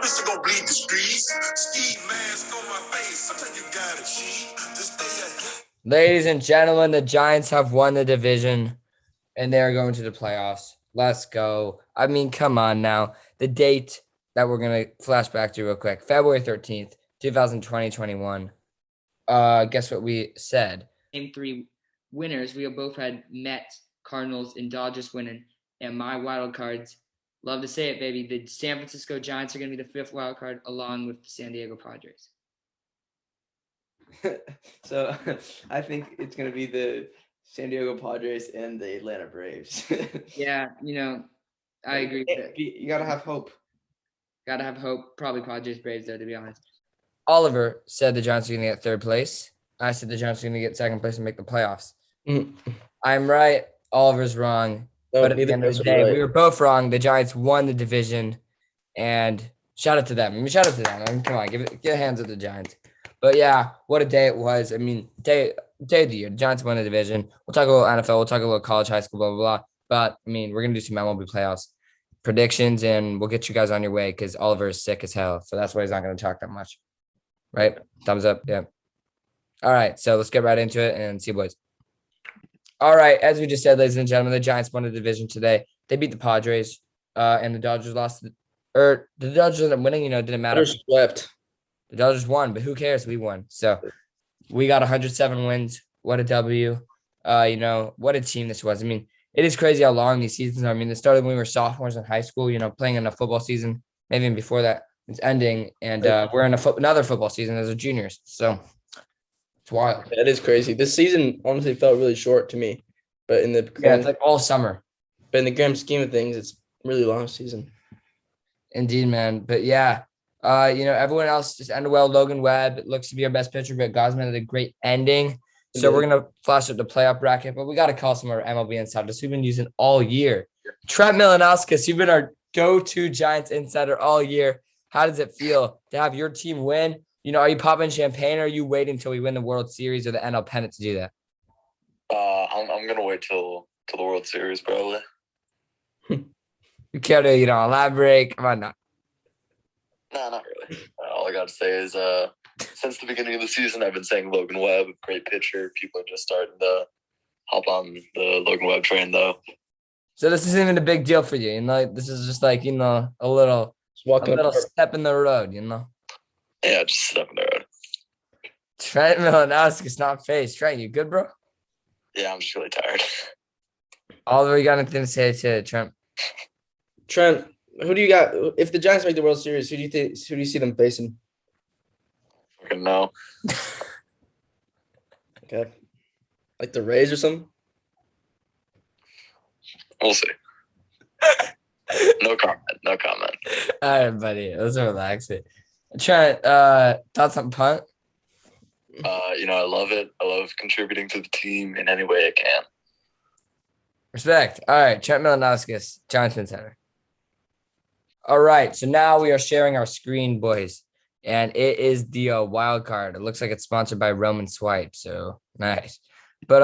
Twister gon' bleed the streets. Ski mask on my face. Sometimes you gotta cheat to stay ahead. Ladies and gentlemen, the Giants have won the division and they're going to the playoffs. Let's go. I mean, come on now. The date that we're going to flash back to real quick, February 13th, 2020-21. Guess what we said? Game 3 winners. We both had Mets, Cardinals, and Dodgers winning. And my wild cards, love to say it, baby, the San Francisco Giants are going to be the 5th wild card along with the San Diego Padres. So I think it's going to be the San Diego Padres and the Atlanta Braves. Yeah, I agree with it. You got to have hope. Got to have hope. Probably Padres, Braves, though, to be honest. Oliver said the Giants are going to get 3rd place. I said the Giants are going to get 2nd place and make the playoffs. I'm right. Oliver's wrong. No, but at the end of the day, we were both wrong. The Giants won the division. And shout out to them. Come on, get hands at the Giants. But yeah, what a day it was. I mean, day of the year. The Giants won the division. We'll talk a little NFL. We'll talk a little college, high school, blah, blah, blah. But, I mean, we're going to do some MLB playoffs predictions, and we'll get you guys on your way because Oliver is sick as hell. So that's why he's not going to talk that much. Right? Thumbs up. Yeah. All right. So let's get right into it and see you boys. All right. As we just said, ladies and gentlemen, the Giants won the division today. They beat the Padres, and the Dodgers lost. The Dodgers ended up winning. Didn't matter. Swept. The Dodgers won, but who cares? We won. So we got 107 wins. What a W. What a team this was. I mean, it is crazy how long these seasons are. I mean, it started when we were sophomores in high school, playing in a football season, maybe even before that. It's ending, and we're in another football season as a juniors. So it's wild. That is crazy. This season honestly felt really short to me, but it's like all summer. But in the grand scheme of things, it's a really long season. Indeed, man. But yeah. Everyone else just ended well. Logan Webb looks to be our best pitcher, but Gosman had a great ending. So we're going to flash up the playoff bracket, but we got to call some of our MLB insiders we've been using all year. Trent Milanauskas, you've been our go-to Giants insider all year. How does it feel to have your team win? Are you popping champagne or are you waiting until we win the World Series or the NL pennant to do that? I'm going to wait till the World Series, probably. You care to, elaborate? Come on now. No, not really. All I got to say is since the beginning of the season, I've been saying Logan Webb, great pitcher. People are just starting to hop on the Logan Webb train, though. So this isn't even a big deal for you, This is just like, a little step in the road, Yeah, just step in the road. Trent Milanauskas, not face. Trent, you good, bro? Yeah, I'm just really tired. Oliver, you got anything to say to Trent? Trent, who do you got? If the Giants make the World Series, who do you see them facing? Fucking no. Okay. Like the Rays or something? We'll see. No comment. All right, buddy. Let's relax it. Trent, thoughts on punt? I love it. I love contributing to the team in any way I can. Respect. All right, Trent Milanauskas, Johnson Center. All right, so now we are sharing our screen, boys, and it is the wild card. It looks like it's sponsored by Roman Swipe, so nice. But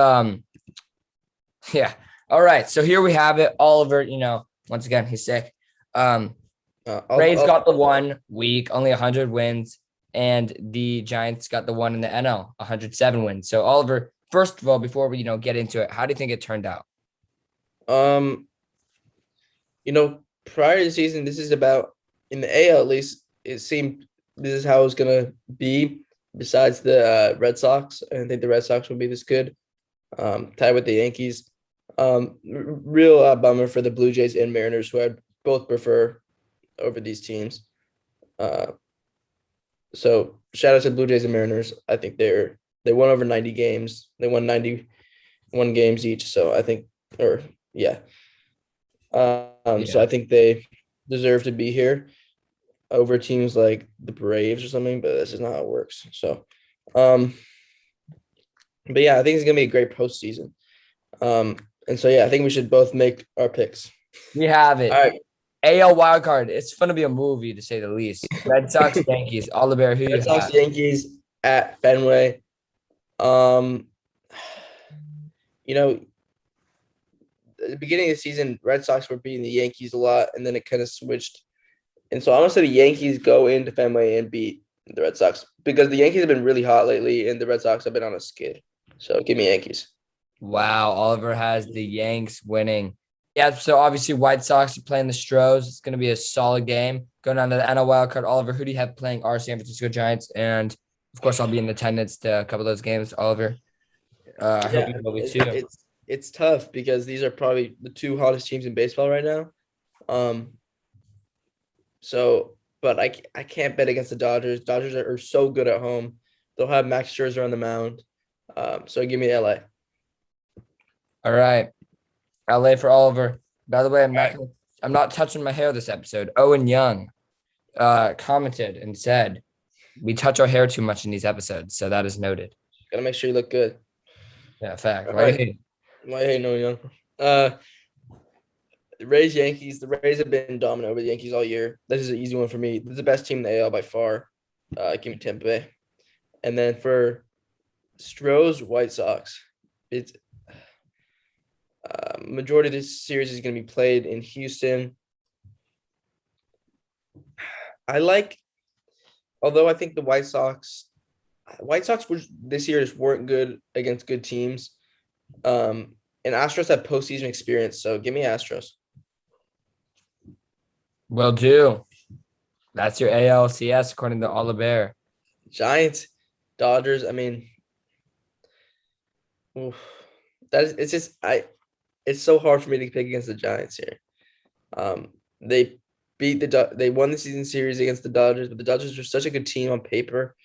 yeah. All right, so here we have it. Oliver, once again, he's sick. Rays got the 1 week, only 100 wins, and the Giants got the 1 in the NL, 107 wins. So Oliver, first of all, before we get into it, how do you think it turned out? Prior to the season, this is about, in the AL at least, it seemed this is how it was going to be besides the Red Sox. I didn't think the Red Sox would be this good, tied with the Yankees. Real bummer for the Blue Jays and Mariners, who I both prefer over these teams. So shout out to the Blue Jays and Mariners. I think they won over 90 games. They won 91 games each. So I think, yeah. So I think they deserve to be here over teams like the Braves or something, but this is not how it works. So, but yeah, I think it's gonna be a great postseason. And so yeah, I think we should both make our picks. We have it. All right. AL wildcard. It's going to be a movie, to say the least. Red Sox, Yankees. Oliver, who Red Sox, Yankees at Fenway. At the beginning of the season, Red Sox were beating the Yankees a lot, and then it kind of switched And so I'm gonna say the Yankees go into Fenway and beat the Red Sox because the Yankees have been really hot lately and the Red Sox have been on a skid. So give me Yankees. Wow, Oliver has the Yanks winning. Yeah, so obviously White Sox are playing the Stros. It's going to be a solid game. Going on to the NL wild card. Oliver, who do you have playing our San Francisco Giants? And of course, I'll be in attendance to a couple of those games. Oliver, I hope you will be too. It's tough because these are probably the two hottest teams in baseball right now. But I can't bet against the Dodgers. Dodgers are so good at home. They'll have Max Scherzer on the mound. So give me LA. All right, LA for Oliver. By the way, I'm not touching my hair this episode. Owen Young commented and said, "We touch our hair too much in these episodes," so that is noted. Gotta make sure you look good. Yeah, fact. All right. Why hate no Young? The Rays Yankees. The Rays have been dominant over the Yankees all year. This is an easy one for me. This is the best team in the AL by far. Give me Tampa Bay. And then for Stros White Sox, it's majority of this series is going to be played in Houston. Although I think the White Sox this year just weren't good against good teams. And Astros have postseason experience, so give me Astros. Will do. That's your ALCS according to Oliver. Giants, Dodgers. I mean, it's so hard for me to pick against the Giants here. They won the season series against the Dodgers, but the Dodgers are such a good team on paper.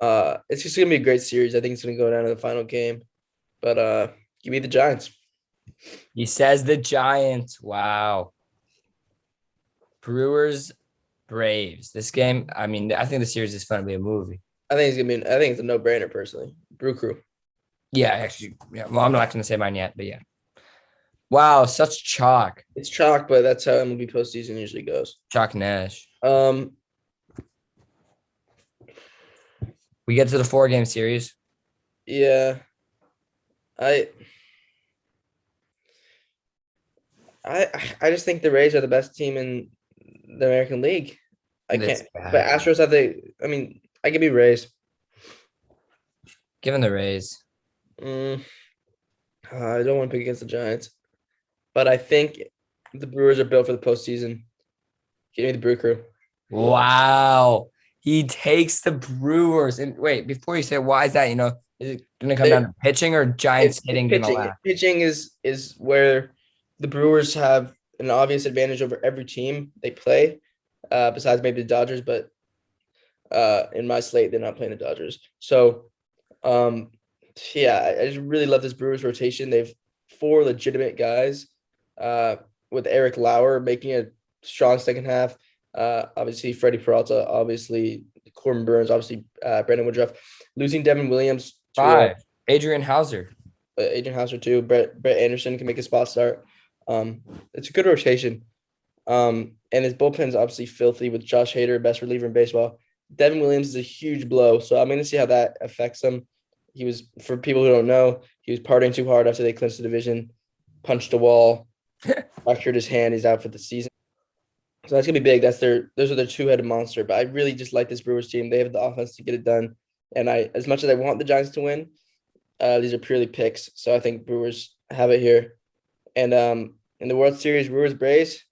It's just gonna be a great series. I think it's gonna go down to the final game. But give me the Giants. He says the Giants. Wow. Brewers, Braves. This game, I mean, I think the series is going to be a movie. I think it's a no-brainer personally. Brew Crew. Yeah, actually. Yeah. Well, I'm not going to say mine yet, but yeah. Wow, such chalk. It's chalk, but that's how MLB postseason usually goes. Chalk Nash. We get to the 4-game series. Yeah. I just think the Rays are the best team in the American League. But Astros I give me Rays. Given the Rays. I don't want to pick against the Giants. But I think the Brewers are built for the postseason. Give me the Brew Crew. Wow. He takes the Brewers. And wait, before you say why is that, is it going to come down to pitching or Giants hitting? Pitching is where the Brewers have an obvious advantage over every team they play, besides maybe the Dodgers. But in my slate, they're not playing the Dodgers. So, I just really love this Brewers rotation. They have 4 legitimate guys, with Eric Lauer making a strong second half. Obviously, Freddie Peralta, obviously Corbin Burns, obviously Brandon Woodruff. Losing Devin Williams. 5. Adrian Hauser. Adrian Hauser too. Brett Anderson can make a spot start. It's a good rotation. And his bullpen's obviously filthy with Josh Hader, best reliever in baseball. Devin Williams is a huge blow, so I'm going to see how that affects him. He was, for people who don't know, he was partying too hard after they clinched the division, punched a wall, fractured his hand. He's out for the season. So that's gonna be big. Those are their 2-headed monster. But I really just like this Brewers team. They have the offense to get it done. And as much as I want the Giants to win, these are purely picks. So I think Brewers have it here. And in the World Series, Brewers Braves,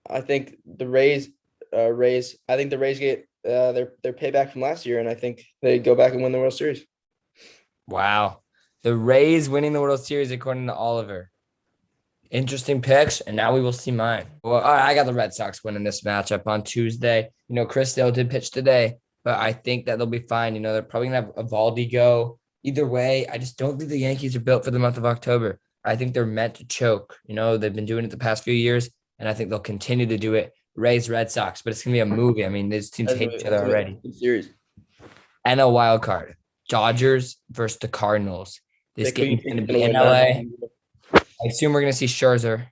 I think the Rays get their payback from last year, and I think they go back and win the World Series. Wow. The Rays winning the World Series according to Oliver. Interesting picks, and now we will see mine. Well, I got the Red Sox winning this matchup on Tuesday. Chris Sale did pitch today, but I think that they'll be fine. They're probably going to have Evaldi go. Either way, I just don't think the Yankees are built for the month of October. I think they're meant to choke. They've been doing it the past few years, and I think they'll continue to do it. Rays, Red Sox, but it's going to be a movie. I mean, these teams hate each other already. Series. NL wild card. Dodgers versus the Cardinals. This game's going to be in LA. I assume we're going to see Scherzer.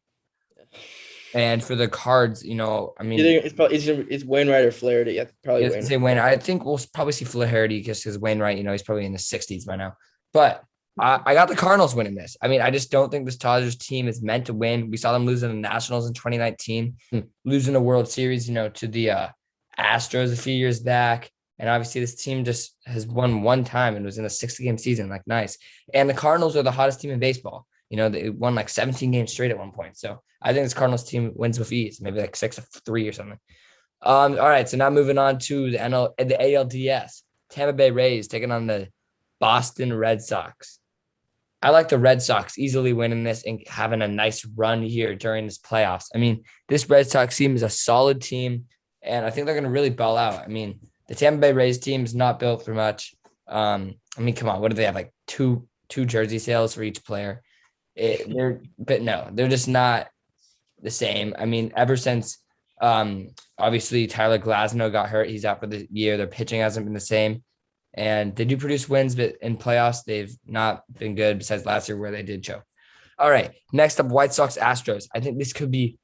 And for the Cards, it's Wainwright or Flaherty. Probably Wainwright. I think we'll probably see Flaherty just because Wainwright, he's probably in the 60s by now. But I got the Cardinals winning this. I mean, I just don't think this Dodgers team is meant to win. We saw them losing the Nationals in 2019, losing the World Series, to the Astros a few years back. And obviously this team just has won one time and was in a 60-game season. Like, nice. And the Cardinals are the hottest team in baseball. They won like 17 games straight at one point. So I think this Cardinals team wins with ease, maybe like 6-3 or something. All right. So now moving on to the ALDS. Tampa Bay Rays taking on the Boston Red Sox. I like the Red Sox easily winning this and having a nice run here during this playoffs. I mean, this Red Sox team is a solid team, and I think they're going to really ball out. I mean, the Tampa Bay Rays team is not built for much. I mean, come on, what do they have? Like two jersey sales for each player. They're just not the same. I mean, ever since obviously Tyler Glasnow got hurt, he's out for the year. Their pitching hasn't been the same. And they do produce wins, but in playoffs, they've not been good besides last year where they did choke. All right. Next up, White Sox Astros. I think this could be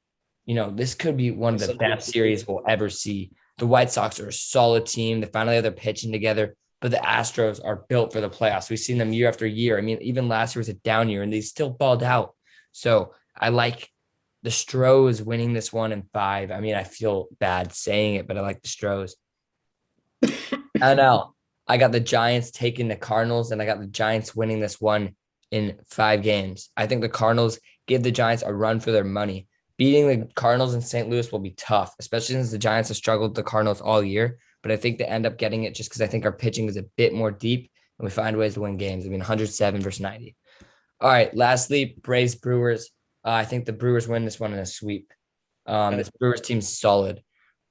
one of the best series we'll ever see. The White Sox are a solid team. They finally have their pitching together, but the Astros are built for the playoffs. We've seen them year after year. I mean, even last year was a down year, and they still balled out. So I like the Stros winning this one in 5. I mean, I feel bad saying it, but I like the Stros. NL. I got the Giants taking the Cardinals, and I got the Giants winning this one in 5 games. I think the Cardinals give the Giants a run for their money. Beating the Cardinals in St. Louis will be tough, especially since the Giants have struggled with the Cardinals all year. But I think they end up getting it just because I think our pitching is a bit more deep, and we find ways to win games. I mean, 107 versus 90. All right, lastly, Braves Brewers. I think the Brewers win this one in a sweep. This Brewers team's solid,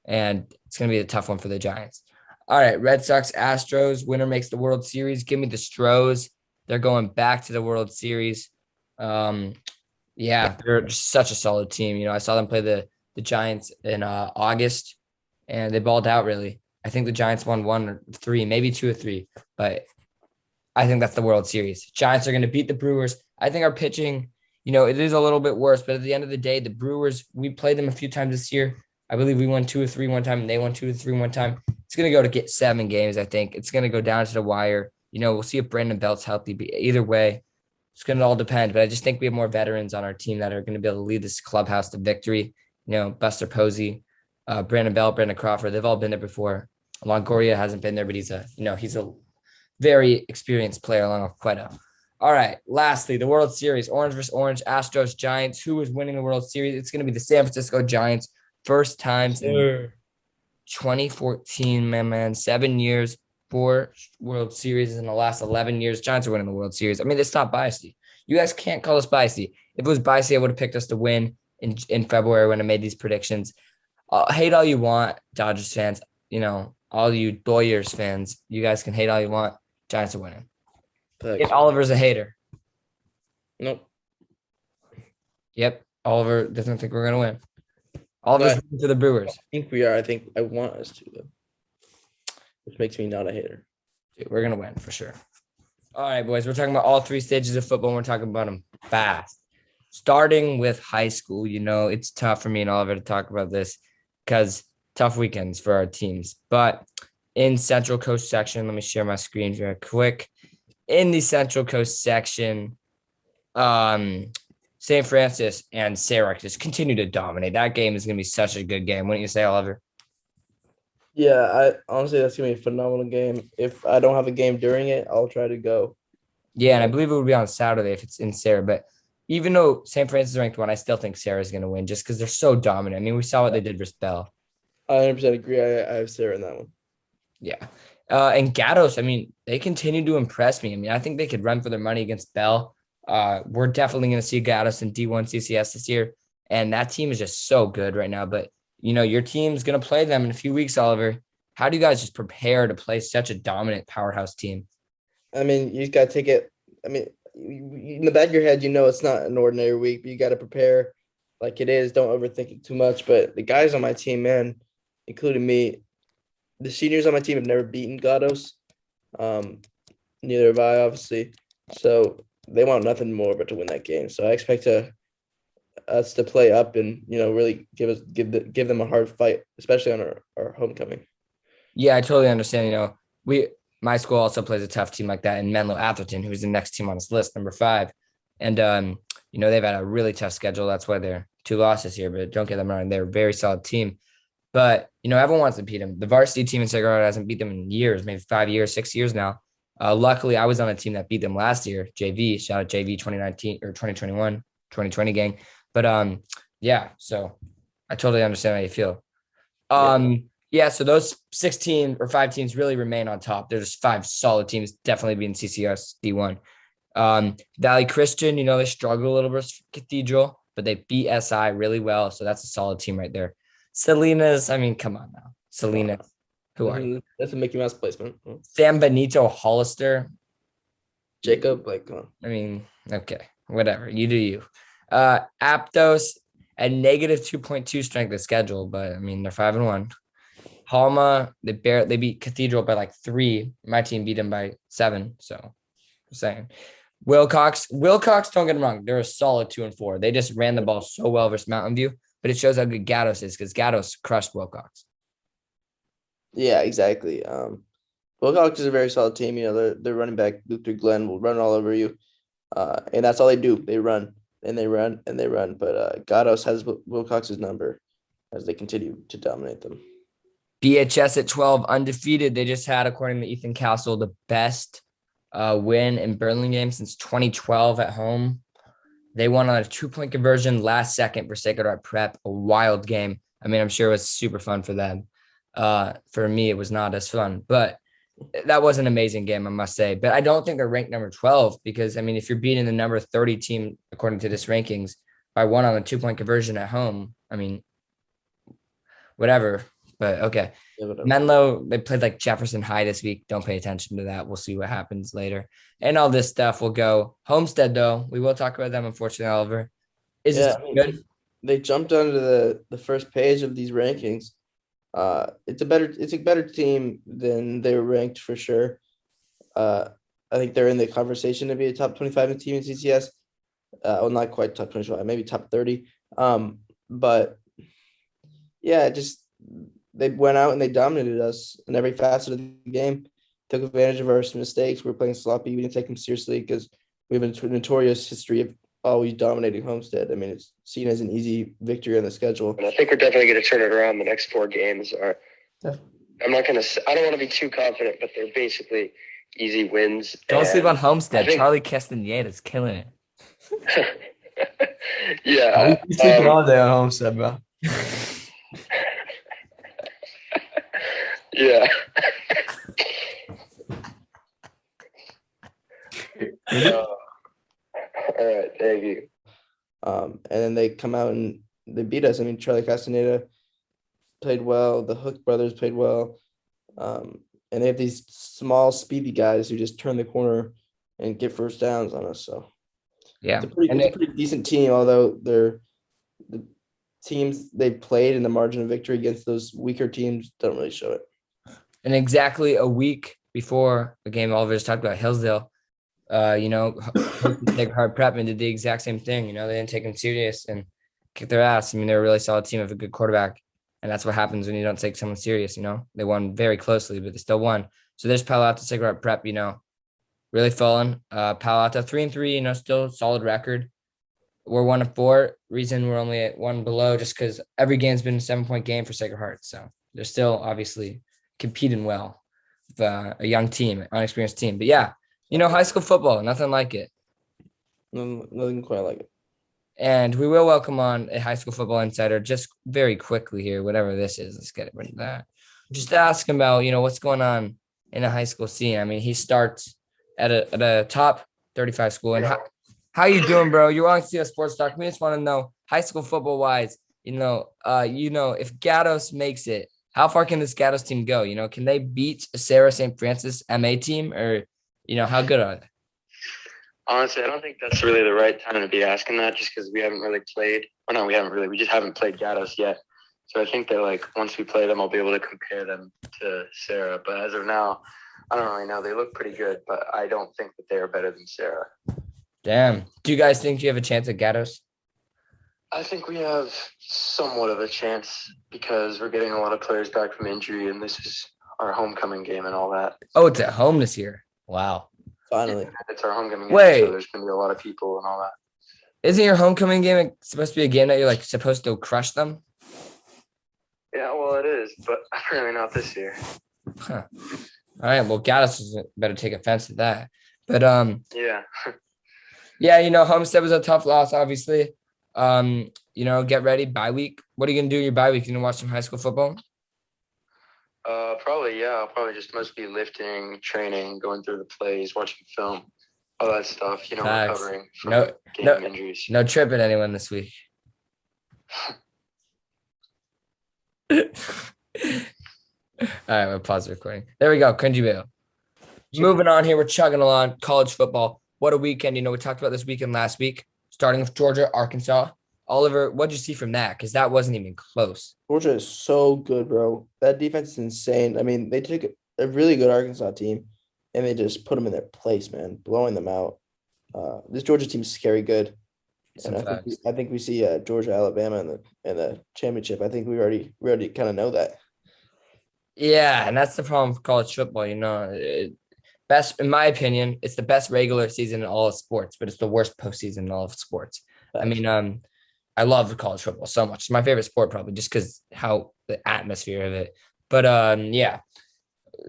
and it's going to be a tough one for the Giants. All right, Red Sox, Astros, winner makes the World Series. Give me the Stros. They're going back to the World Series. They're just such a solid team. I saw them play the Giants in August, and they balled out, really. I think the Giants won 1 or 3, maybe 2 or 3, but I think that's the World Series. Giants are going to beat the Brewers. I think our pitching, it is a little bit worse, but at the end of the day, the Brewers, we played them a few times this year. I believe we won 2 or 3 one time, and they won 2 or 3 one time. It's going to go to get 7 games, I think. It's going to go down to the wire. We'll see if Brandon Belt's healthy. But either way, it's going to all depend. But I just think we have more veterans on our team that are going to be able to lead this clubhouse to victory. Buster Posey, Brandon Belt, Brandon Crawford, they've all been there before. Longoria hasn't been there, but he's a very experienced player along with Cueto. All right, lastly, the World Series, Orange versus Orange, Astros, Giants. Who is winning the World Series? It's going to be the San Francisco Giants. First time since 2014, man. 7 years, 4 World Series in the last 11 years. Giants are winning the World Series. I mean, it's not biased. You guys can't call us biased. If it was biased, I would have picked us to win in February when I made these predictions. Hate all you want, Dodgers fans. All you Doyers fans, you guys can hate all you want. Giants are winning. If Oliver's a hater. Nope. Yep. Oliver doesn't think we're going to win. Oliver's rooting for the Brewers. I think we are. I think I want us to, though. Which makes me not a hater. Dude, we're going to win for sure. All right, boys. We're talking about all 3 stages of football. And we're talking about them fast. Starting with high school, it's tough for me and Oliver to talk about this because tough weekends for our teams. But in Central Coast section, let me share my screen very quick. In the Central Coast section, St. Francis and Syracuse just continue to dominate. That game is going to be such a good game. Wouldn't you say, Oliver? Yeah, honestly, that's going to be a phenomenal game. If I don't have a game during it, I'll try to go. Yeah, and I believe it would be on Saturday if it's in Sarah. But even though St. Francis is ranked 1, I still think Sarah's going to win just because they're so dominant. I mean, we saw what they did versus Bell. I 100% agree. I have Sarah in that one. Yeah. And Gatos, I mean, they continue to impress me. I mean, I think they could run for their money against Bell. We're definitely going to see Gatos in D1 CCS this year. And that team is just so good right now. But, your team's going to play them in a few weeks, Oliver. How do you guys just prepare to play such a dominant powerhouse team? I mean, you just got to take it. I mean, in the back of your head, it's not an ordinary week, but you got to prepare like it is. Don't overthink it too much. But the guys on my team, man, including me, the seniors on my team have never beaten Gatos. Neither have I, obviously. So they want nothing more but to win that game. So I expect us to play up and really give them a hard fight, especially on our homecoming. Yeah, I totally understand. my school also plays a tough team like that in Menlo Atherton, who's the next team on this list, number 5. And, they've had a really tough schedule. That's why they're 2 losses here, but don't get them wrong. They're a very solid team. But, everyone wants to beat them. The varsity team in Sacred Heart hasn't beat them in years, maybe 5 years, 6 years now. Luckily, I was on a team that beat them last year, JV. Shout out JV 2019 or 2021, 2020 gang. But, so I totally understand how you feel. So those 16 or 5 teams really remain on top. There's 5 solid teams, definitely being CCS D1. Valley Christian, they struggle a little bit with Cathedral, but they beat SI really well. So that's a solid team right there. Salinas, come on now. Salinas, who are you? That's a Mickey Mouse placement. San Benito Hollister. Jacob, okay, whatever. You do you. Aptos at negative 2.2 strength of schedule, but they're 5-1. Halma, they beat Cathedral by 3. My team beat them by 7. So just saying. Wilcox, don't get them wrong. They're a solid 2-4. They just ran the ball so well versus Mountain View, but it shows how good Gatos is because Gatos crushed Wilcox. Yeah, exactly. Wilcox is a very solid team. Their running back, Luther Glenn, will run all over you. And that's all they do. They run and they run and they run. But Gatos has Wilcox's number as they continue to dominate them. BHS at 12, undefeated. They just had, according to Ethan Castle, the best win in Burlingame since 2012 at home. They won on a 2-point conversion last second for Sacred Heart Prep, a wild game. I'm sure it was super fun for them. For me, it was not as fun, but that was an amazing game, I must say. But I don't think they're ranked number 12 because, if you're beating the number 30 team, according to this rankings, by 1 on a 2-point conversion at home, whatever. But okay. Yeah, Menlo, they played Jefferson High this week. Don't pay attention to that. We'll see what happens later. And all this stuff will go. Homestead, though, we will talk about them, unfortunately, Oliver. Is this good? They jumped onto the first page of these rankings. It's a better team than they were ranked for sure. I think they're in the conversation to be a top 25 team in CCS. Not quite top 25, maybe top 30. But yeah, they went out and they dominated us in every facet of the game. Took advantage of our mistakes. We were playing sloppy. We didn't take them seriously because we have a notorious history of always dominating Homestead. It's seen as an easy victory on the schedule. And I think we're definitely going to turn it around. The next 4 games are. I don't want to be too confident, but they're basically easy wins. Don't sleep on Homestead. Charlie Castaneda's killing it. Yeah. We sleep all day on Homestead, bro. Yeah. All right, thank you. And then they come out and they beat us. Charlie Castaneda played well. The Hook brothers played well. And they have these small, speedy guys who just turn the corner and get first downs on us. So yeah, it's a pretty decent team, although the teams they've played in the margin of victory against those weaker teams don't really show it. And exactly a week before the game, Oliver just talked about Hillsdale. Sacred Heart Prep and did the exact same thing. They didn't take them serious and kicked their ass. They're a really solid team with a good quarterback. And that's what happens when you don't take someone serious, They won very closely, but they still won. So there's Palo Alto Sacred Heart Prep, really fallen. Palo Alto 3-3, still solid record. We're 1-4. Reason we're only at 1 below just because every game's been a 7-point game for Sacred Heart. So they're still obviously competing well with a young team, unexperienced team. But yeah, high school football, nothing like it. Nothing quite like it. And we will welcome on a high school football insider just very quickly here, whatever this is. Let's get rid of that. Just ask him about, what's going on in the high school scene. He starts at a top 35 school. And how you doing, bro? You're on CS Sports Talk. We just want to know, high school football wise, if Gatos makes it, how far can this Gatos team go? Can they beat a Sarah St. Francis MA team, or how good are they? Honestly, I don't think that's really the right time to be asking that, just because we haven't really played. Oh no, we haven't really. We just haven't played Gatos yet. So I think that once we play them, I'll be able to compare them to Sarah. But as of now, I don't really know. They look pretty good, but I don't think that they are better than Sarah. Damn. Do you guys think you have a chance at Gatos? I think we have somewhat of a chance because we're getting a lot of players back from injury, and this is our homecoming game and all that. Oh, it's at home this year. Wow. Finally. It's our homecoming game, Wait. so there's gonna be a lot of people and all that. Isn't your homecoming game supposed to be a game that you're like supposed to crush them? Yeah, well, it is, but apparently not this year. Huh. All right. Well, Gaddis better take offense to that. But Yeah. yeah, Homestead was a tough loss, obviously. Get ready, bye week. What are you gonna do in your bye week? You gonna watch some high school football? Probably, yeah. I'll probably just mostly be lifting, training, going through the plays, watching film, all that stuff, Facts. recovering from No- game injuries. No tripping anyone this week. All right, we'll pause the recording. There we go. Cringey Vaska. Moving on here, we're chugging along. College football. What a weekend. We talked about this weekend last week, starting with Georgia, Arkansas. Oliver, what'd you see from that? Because that wasn't even close. Georgia is so good, bro. That defense is insane. I mean, they took a really good Arkansas team, and they just put them in their place, man, blowing them out. This Georgia team is scary good. Some And facts. I think we see Georgia, Alabama in the championship. I think we already kind of know that. Yeah, and that's the problem with college football. Best, in my opinion, it's the best regular season in all of sports, but it's the worst postseason in all of sports. I mean, I love college football so much. It's my favorite sport, probably just because how the atmosphere of it. But yeah,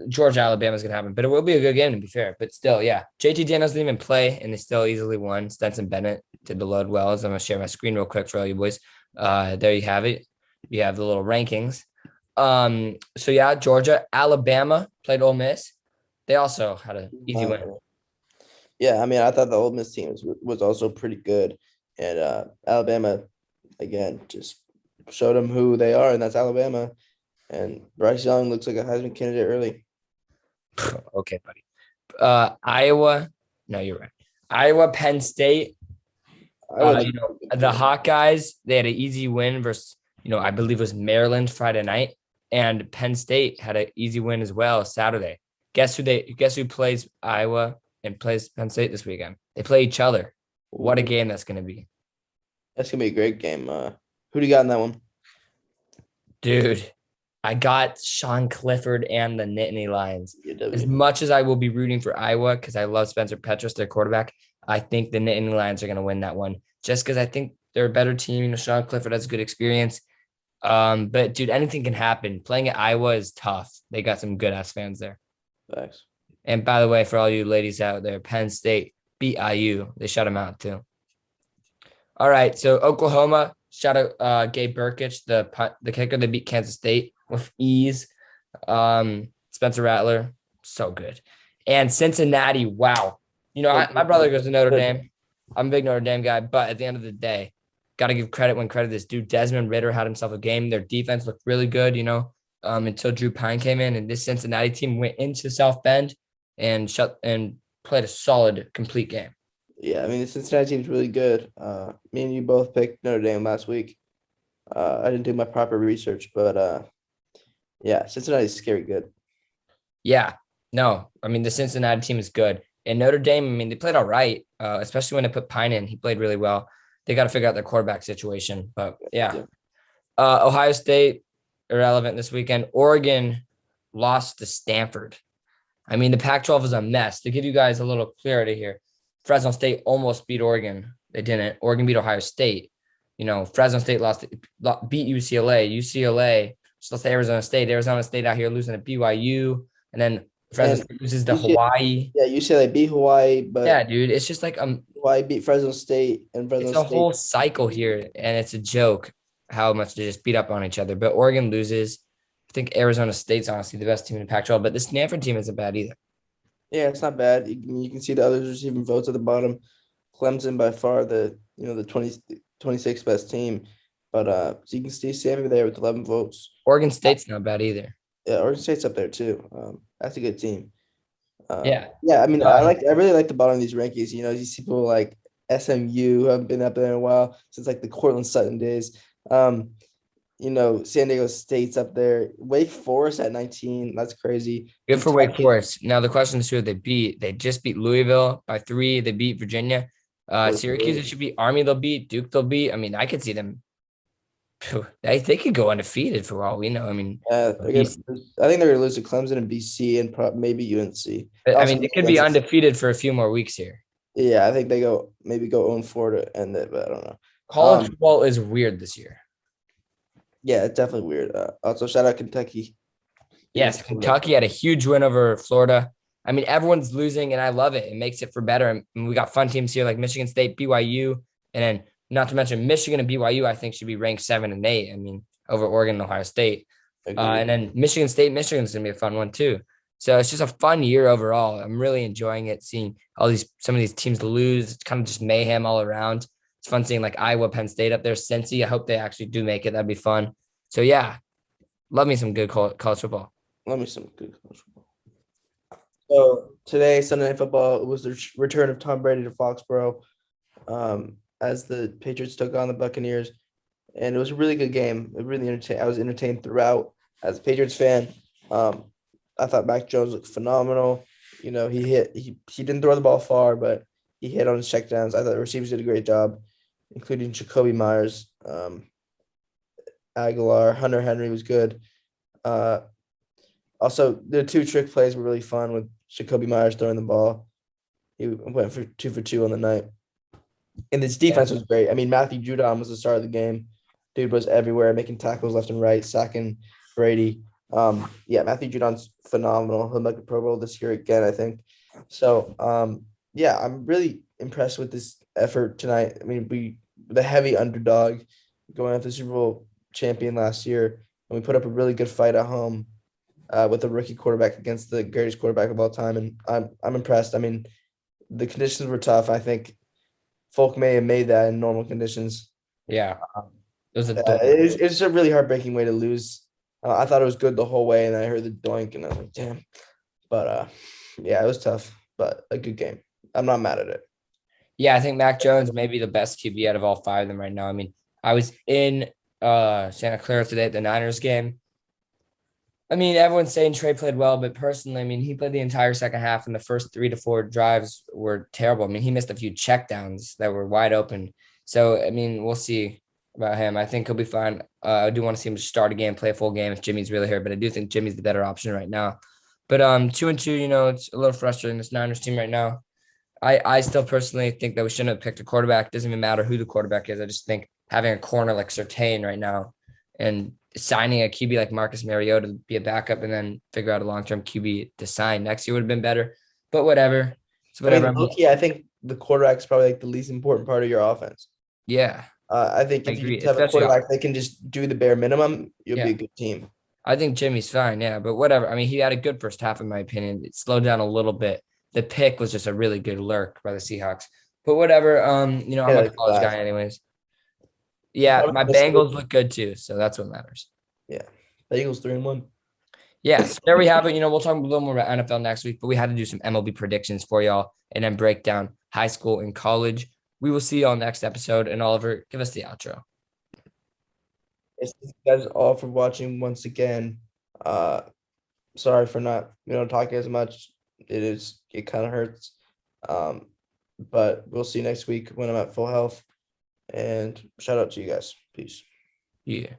Georgia, Alabama is gonna happen, but it will be a good game to be fair. But still, yeah, JT Daniels didn't even play, and they still easily won. Stenson Bennett did the load well. So I'm gonna share my screen real quick for all you boys. There you have it. You have the little rankings. So yeah, Georgia, Alabama played Ole Miss. They also had an easy win. Yeah, I mean, I thought the Ole Miss team was also pretty good, and Alabama again just showed them who they are, and that's Alabama. And Bryce Young looks like a Heisman candidate early. Okay, buddy. Iowa. No, you're right. Iowa, Penn State. The Hawkeyes, they had an easy win versus, I believe it was Maryland Friday night, and Penn State had an easy win as well Saturday. Guess who plays Iowa and plays Penn State this weekend? They play each other. What a game that's going to be. That's going to be a great game. Who do you got in that one? Dude, I got Sean Clifford and the Nittany Lions. As much as I will be rooting for Iowa because I love Spencer Petras, their quarterback, I think the Nittany Lions are going to win that one just because I think they're a better team. Sean Clifford has a good experience. But, dude, anything can happen. Playing at Iowa is tough. They got some good-ass fans there. Thanks. And by the way, for all you ladies out there, Penn State beat IU. They shut them out too. All right, so Oklahoma, shout out Gabe Burkich, the kicker. They beat Kansas State with ease. Spencer Rattler, so good. And Cincinnati, wow. My brother goes to Notre Dame. I'm a big Notre Dame guy, but at the end of the day, got to give credit when credit is due. Desmond Ridder had himself a game. Their defense looked really good, until Drew Pine came in, and this Cincinnati team went into South Bend and played a solid, complete game. Yeah, I mean, the Cincinnati team's really good. Me and you both picked Notre Dame last week. I didn't do my proper research, but yeah, Cincinnati's scary good. Yeah, no, I mean, the Cincinnati team is good. And Notre Dame, I mean, they played all right, especially when they put Pine in. He played really well. They got to figure out their quarterback situation. But, yeah. Ohio State, irrelevant this weekend. Oregon lost to Stanford. I mean, the Pac-12 is a mess. To give you guys a little clarity here, Fresno State almost beat Oregon. They didn't. Oregon beat Ohio State. Fresno State beat UCLA. UCLA lost to Arizona State. Arizona State out here losing to BYU. And then Fresno State loses to Hawaii. Yeah, UCLA beat Hawaii. But yeah, dude, it's just like Hawaii beat Fresno State. And Fresno It's a State. whole cycle here, and it's a joke how much they just beat up on each other. But Oregon loses. I think Arizona State's honestly the best team in the Pac-12, but the Stanford team isn't bad either. Yeah, it's not bad. You can see the others receiving votes at the bottom. Clemson by far the 26th best team, but so you can see Stanford there with 11 votes. Oregon State's not bad either. Yeah, Oregon State's up there too. That's a good team. Yeah. I mean, I really like the bottom of these rankings. You see people like SMU who haven't been up there in a while since like the Cortland Sutton days. San Diego State's up there. Wake Forest at 19. That's crazy. Good for Wake Forest. Now the question is who they beat. They just beat Louisville by 3. They beat Virginia. Syracuse, it should be Army. They'll beat Duke. They'll beat. I mean, I could see them They could go undefeated for all we know. I mean, I think they're gonna lose to Clemson and BC and maybe UNC. I mean, they could be undefeated for a few more weeks here. Yeah, I think they go 0-4 to end it, but I don't know. College football is weird this year. Yeah, it's definitely weird. Also, shout out Kentucky. Yes, Kentucky had a huge win over Florida. I mean, everyone's losing, and I love it. It makes it for better. And we got fun teams here like Michigan State, BYU, and then not to mention Michigan and BYU. I think should be ranked 7 and 8. I mean, over Oregon and Ohio State, and then Michigan State, Michigan's gonna be a fun one too. So it's just a fun year overall. I'm really enjoying it. Seeing some of these teams lose, it's kind of just mayhem all around. It's fun seeing like Iowa, Penn State up there, Cincy. I hope they actually do make it. That'd be fun. So yeah, love me some good college football. Love me some good college football. So today, Sunday Night Football, it was the return of Tom Brady to Foxborough, as the Patriots took on the Buccaneers, and it was a really good game. It really entertained. I was entertained throughout as a Patriots fan. I thought Mac Jones looked phenomenal. You know, he didn't throw the ball far, but he hit on his checkdowns. I thought the receivers did a great job, including Jacoby Myers, Aguilar, Hunter Henry was good. Also, the 2 trick plays were really fun with Jacoby Myers throwing the ball. He went for 2 for 2 on the night. And this defense was great. I mean, Matthew Judon was the star of the game. Dude was everywhere, making tackles left and right, sacking Brady. Matthew Judon's phenomenal. He'll make a Pro Bowl this year again, I think. So, I'm really impressed with this effort tonight. I mean, the heavy underdog going after the Super Bowl champion last year, and we put up a really good fight at home with a rookie quarterback against the greatest quarterback of all time, and I'm impressed. I mean, the conditions were tough. I think folk may have made that in normal conditions. Yeah, it's a really heartbreaking way to lose. I thought it was good the whole way, and then I heard the doink, and I was like, damn. But it was tough, but a good game. I'm not mad at it. Yeah, I think Mac Jones may be the best QB out of all 5 of them right now. I mean, I was in Santa Clara today at the Niners game. I mean, everyone's saying Trey played well, but personally, I mean, he played the entire second half, and the first 3 to 4 drives were terrible. I mean, he missed a few checkdowns that were wide open. So, I mean, we'll see about him. I think he'll be fine. I do want to see him start a game, play a full game if Jimmy's really here, but I do think Jimmy's the better option right now. But 2-2, you know, it's a little frustrating, this Niners team right now. I still personally think that we shouldn't have picked a quarterback. It doesn't even matter who the quarterback is. I just think having a corner like Surtain right now and signing a QB like Marcus Mariota to be a backup and then figure out a long-term QB to sign next year would have been better. But whatever. It's whatever. I think the quarterback is probably like the least important part of your offense. Yeah. I think if you have a quarterback that can just do the bare minimum, you'll be a good team. I think Jimmy's fine, yeah, but whatever. I mean, he had a good first half, in my opinion. It slowed down a little bit. The pick was just a really good lurk by the Seahawks. But whatever, I'm a college guy anyways. Yeah, my Bengals look good too, so that's what matters. Yeah, the Eagles 3-1. Yeah, so there we have it. You know, we'll talk a little more about NFL next week, but we had to do some MLB predictions for y'all and then break down high school and college. We will see y'all next episode. And Oliver, give us the outro. Thank you guys all for watching once again. Sorry for not, talking as much. It kind of hurts. But we'll see you next week when I'm at full health. And shout out to you guys. Peace. Yeah.